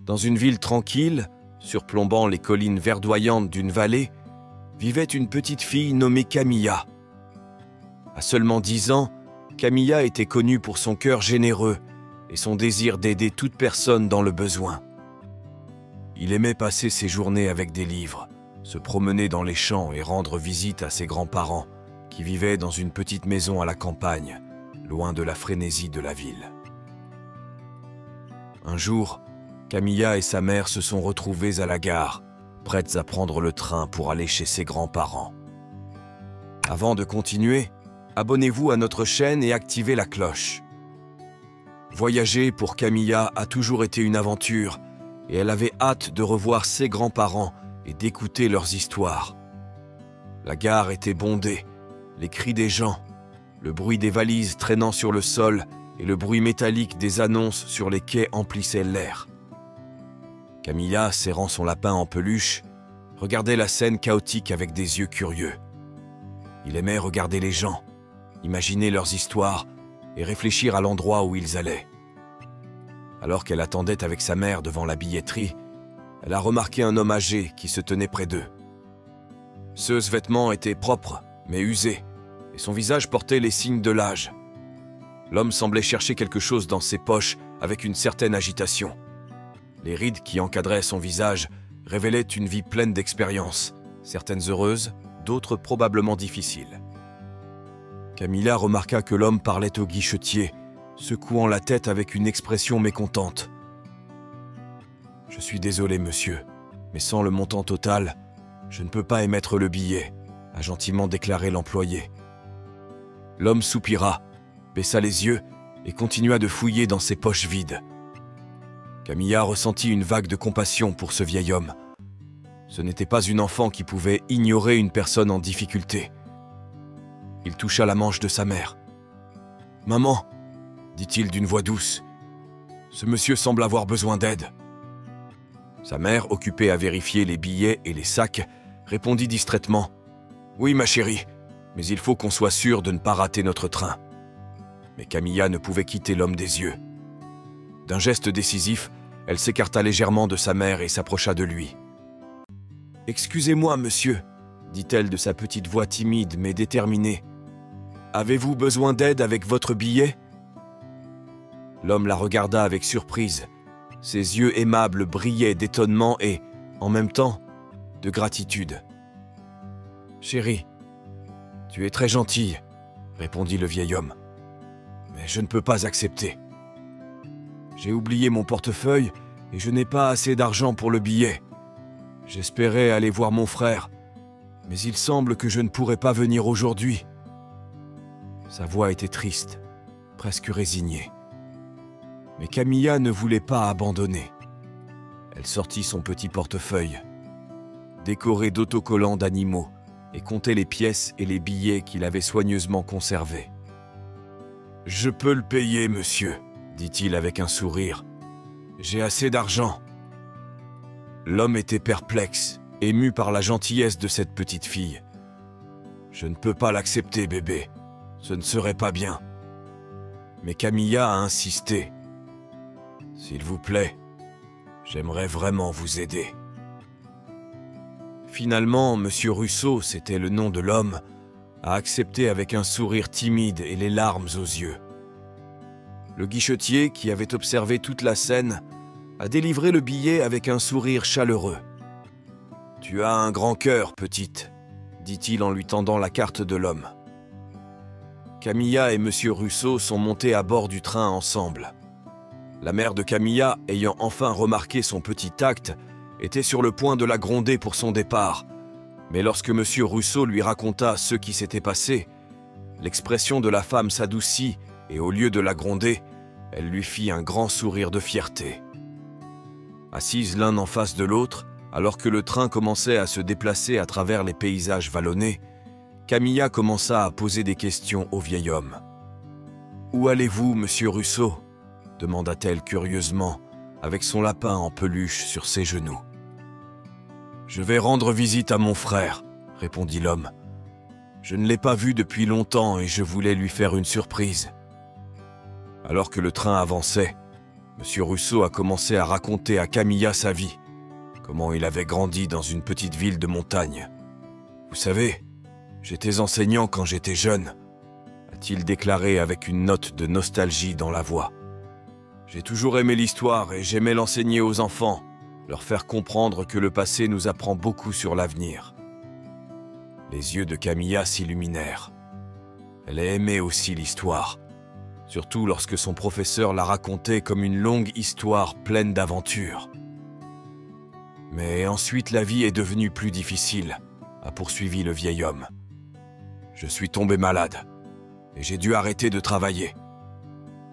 Dans une ville tranquille, surplombant les collines verdoyantes d'une vallée, vivait une petite fille nommée Camilla. À seulement 10 ans, Camilla était connue pour son cœur généreux et son désir d'aider toute personne dans le besoin. Il aimait passer ses journées avec des livres, se promener dans les champs et rendre visite à ses grands-parents, qui vivaient dans une petite maison à la campagne, loin de la frénésie de la ville. Un jour, Camilla et sa mère se sont retrouvées à la gare, prêtes à prendre le train pour aller chez ses grands-parents. Avant de continuer, abonnez-vous à notre chaîne et activez la cloche. Voyager pour Camilla a toujours été une aventure et elle avait hâte de revoir ses grands-parents et d'écouter leurs histoires. La gare était bondée, les cris des gens, le bruit des valises traînant sur le sol et le bruit métallique des annonces sur les quais emplissaient l'air. Camilla, serrant son lapin en peluche, regardait la scène chaotique avec des yeux curieux. Il aimait regarder les gens, imaginer leurs histoires et réfléchir à l'endroit où ils allaient. Alors qu'elle attendait avec sa mère devant la billetterie, elle a remarqué un homme âgé qui se tenait près d'eux. Ses vêtements étaient propres, mais usés, et son visage portait les signes de l'âge. L'homme semblait chercher quelque chose dans ses poches avec une certaine agitation. Les rides qui encadraient son visage révélaient une vie pleine d'expériences, certaines heureuses, d'autres probablement difficiles. Camilla remarqua que l'homme parlait au guichetier, secouant la tête avec une expression mécontente. « Je suis désolé, monsieur, mais sans le montant total, je ne peux pas émettre le billet », a gentiment déclaré l'employé. L'homme soupira, baissa les yeux et continua de fouiller dans ses poches vides. Camilla ressentit une vague de compassion pour ce vieil homme. Ce n'était pas une enfant qui pouvait ignorer une personne en difficulté. Il toucha la manche de sa mère. « Maman !» dit-il d'une voix douce. « Ce monsieur semble avoir besoin d'aide. » Sa mère, occupée à vérifier les billets et les sacs, répondit distraitement. « Oui, ma chérie, mais il faut qu'on soit sûr de ne pas rater notre train. » Mais Camilla ne pouvait quitter l'homme des yeux. D'un geste décisif, elle s'écarta légèrement de sa mère et s'approcha de lui. « Excusez-moi, monsieur, » dit-elle de sa petite voix timide mais déterminée. « Avez-vous besoin d'aide avec votre billet ?» L'homme la regarda avec surprise. Ses yeux aimables brillaient d'étonnement et, en même temps, de gratitude. « Chérie, tu es très gentille, » répondit le vieil homme. « Mais je ne peux pas accepter. J'ai oublié mon portefeuille et je n'ai pas assez d'argent pour le billet. J'espérais aller voir mon frère, mais il semble que je ne pourrai pas venir aujourd'hui. » Sa voix était triste, presque résignée. Mais Camilla ne voulait pas abandonner. Elle sortit son petit portefeuille, décoré d'autocollants d'animaux, et comptait les pièces et les billets qu'il avait soigneusement conservés. « Je peux le payer, monsieur, » dit-il avec un sourire. « J'ai assez d'argent. » L'homme était perplexe, ému par la gentillesse de cette petite fille. « Je ne peux pas l'accepter, bébé. Ce ne serait pas bien. » Mais Camilla a insisté. « S'il vous plaît, j'aimerais vraiment vous aider. » Finalement, M. Russo, c'était le nom de l'homme, a accepté avec un sourire timide et les larmes aux yeux. Le guichetier, qui avait observé toute la scène, a délivré le billet avec un sourire chaleureux. « Tu as un grand cœur, petite, » dit-il en lui tendant la carte de l'homme. Camilla et M. Russo sont montés à bord du train ensemble. La mère de Camilla, ayant enfin remarqué son petit acte, était sur le point de la gronder pour son départ. Mais lorsque M. Russo lui raconta ce qui s'était passé, l'expression de la femme s'adoucit et au lieu de la gronder, elle lui fit un grand sourire de fierté. Assises l'un en face de l'autre, alors que le train commençait à se déplacer à travers les paysages vallonnés, Camilla commença à poser des questions au vieil homme. « Où allez-vous, monsieur Russo ?» demanda-t-elle curieusement, avec son lapin en peluche sur ses genoux. « Je vais rendre visite à mon frère, » répondit l'homme. « Je ne l'ai pas vu depuis longtemps et je voulais lui faire une surprise. » Alors que le train avançait, Monsieur Russo a commencé à raconter à Camilla sa vie, comment il avait grandi dans une petite ville de montagne. « Vous savez, j'étais enseignant quand j'étais jeune », a-t-il déclaré avec une note de nostalgie dans la voix. « J'ai toujours aimé l'histoire et j'aimais l'enseigner aux enfants, leur faire comprendre que le passé nous apprend beaucoup sur l'avenir. » Les yeux de Camilla s'illuminèrent. Elle aimait aussi l'histoire, surtout lorsque son professeur la racontait comme une longue histoire pleine d'aventures. Mais ensuite la vie est devenue plus difficile, a poursuivi le vieil homme. Je suis tombé malade et j'ai dû arrêter de travailler.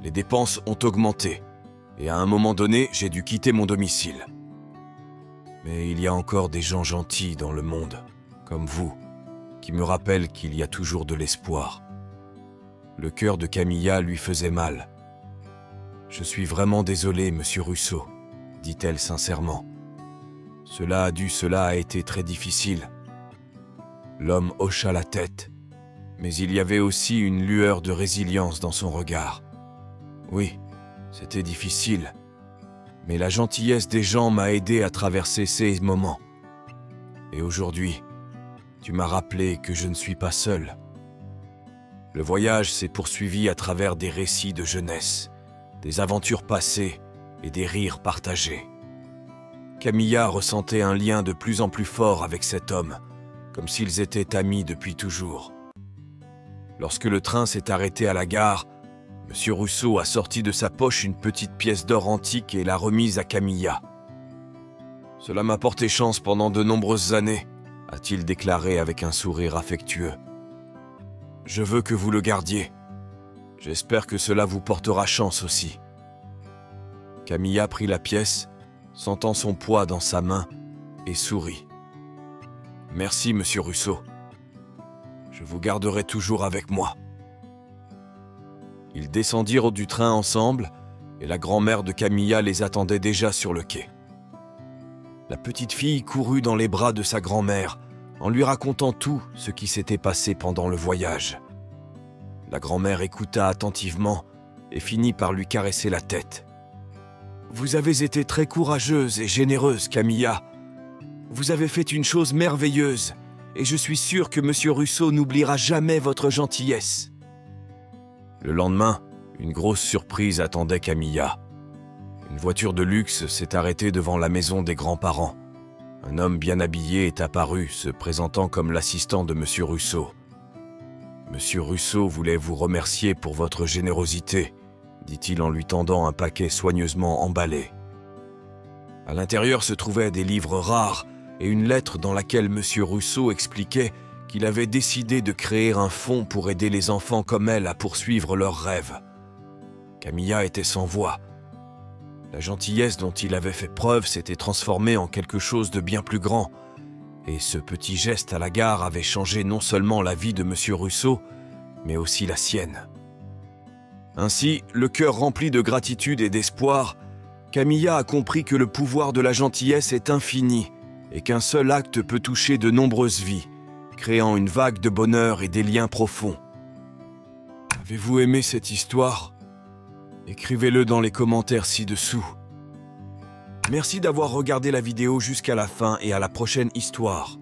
Les dépenses ont augmenté et à un moment donné, j'ai dû quitter mon domicile. Mais il y a encore des gens gentils dans le monde, comme vous, qui me rappellent qu'il y a toujours de l'espoir. Le cœur de Camilla lui faisait mal. « Je suis vraiment désolée, monsieur Russo, » dit-elle sincèrement. « Cela a été très difficile. » L'homme hocha la tête, mais il y avait aussi une lueur de résilience dans son regard. « Oui, c'était difficile, mais la gentillesse des gens m'a aidé à traverser ces moments. Et aujourd'hui, tu m'as rappelé que je ne suis pas seul. » Le voyage s'est poursuivi à travers des récits de jeunesse, des aventures passées et des rires partagés. Camilla ressentait un lien de plus en plus fort avec cet homme, comme s'ils étaient amis depuis toujours. Lorsque le train s'est arrêté à la gare, Monsieur Russo a sorti de sa poche une petite pièce d'or antique et l'a remise à Camilla. « Cela m'a porté chance pendant de nombreuses années, » a-t-il déclaré avec un sourire affectueux. « Je veux que vous le gardiez. J'espère que cela vous portera chance aussi. » Camilla prit la pièce, sentant son poids dans sa main, et sourit. « Merci, monsieur Russo. Je vous garderai toujours avec moi. » Ils descendirent du train ensemble, et la grand-mère de Camilla les attendait déjà sur le quai. La petite fille courut dans les bras de sa grand-mère, en lui racontant tout ce qui s'était passé pendant le voyage. La grand-mère écouta attentivement et finit par lui caresser la tête. « Vous avez été très courageuse et généreuse, Camilla. Vous avez fait une chose merveilleuse, et je suis sûr que monsieur Russo n'oubliera jamais votre gentillesse. » Le lendemain, une grosse surprise attendait Camilla. Une voiture de luxe s'est arrêtée devant la maison des grands-parents. Un homme bien habillé est apparu, se présentant comme l'assistant de monsieur Russo. « Monsieur Russo voulait vous remercier pour votre générosité, » dit-il en lui tendant un paquet soigneusement emballé. À l'intérieur se trouvaient des livres rares et une lettre dans laquelle monsieur Russo expliquait qu'il avait décidé de créer un fonds pour aider les enfants comme elle à poursuivre leurs rêves. Camilla était sans voix. La gentillesse dont il avait fait preuve s'était transformée en quelque chose de bien plus grand, et ce petit geste à la gare avait changé non seulement la vie de monsieur Russo, mais aussi la sienne. Ainsi, le cœur rempli de gratitude et d'espoir, Camilla a compris que le pouvoir de la gentillesse est infini et qu'un seul acte peut toucher de nombreuses vies, créant une vague de bonheur et des liens profonds. Avez-vous aimé cette histoire ? Écrivez-le dans les commentaires ci-dessous. Merci d'avoir regardé la vidéo jusqu'à la fin et à la prochaine histoire.